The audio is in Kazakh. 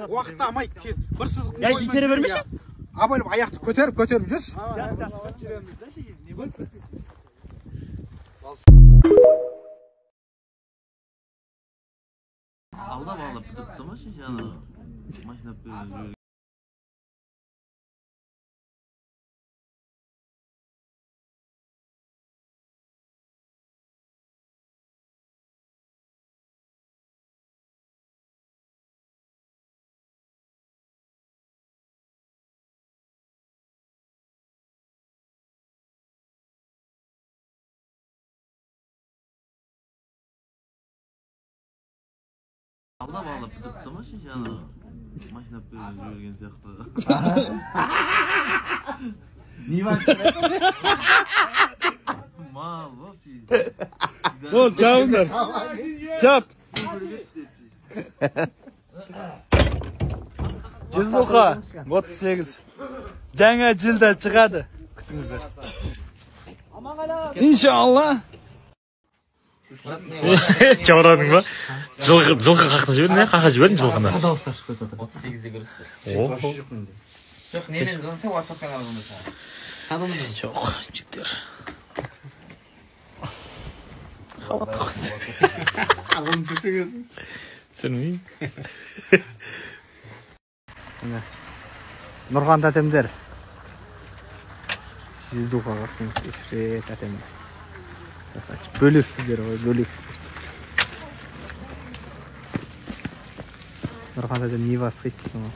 Уақытты алмайды. Бір сызық. Ya itere vermişsin? Абайлы аяқты көтеріп жүрші. Жас көтереміз да şey. Ne var? Alda bağlı tutmuş yani. Maşına böyle. Alda bağlı tutmuş yani. Maşına böyle yürüyen ziyakta. Niye var? Ma, vafi. Ol çağınlar. Çap. Cizluqa 38. Жаңа жылda chiqadi. Kutingizlar. İnşallah. Çavradın mı? Жылқы қақта жібердің не? Қақа жібердің жылқыны? Дауыстар шығып жатыр. 38'de görürsün. Жоқ, немен звонса WhatsApp-пен алыңыз. Кәдімгі. Жоқ, жігіттер. Ағым түсіңіз. Түсірмеймін. Нұрған тәтемдер. Жиздуға қақтың үшре тәтемдер. Бөлексіздер ғой, бөлексіздер. Нұрған тәтем не бас қиттісің ғой.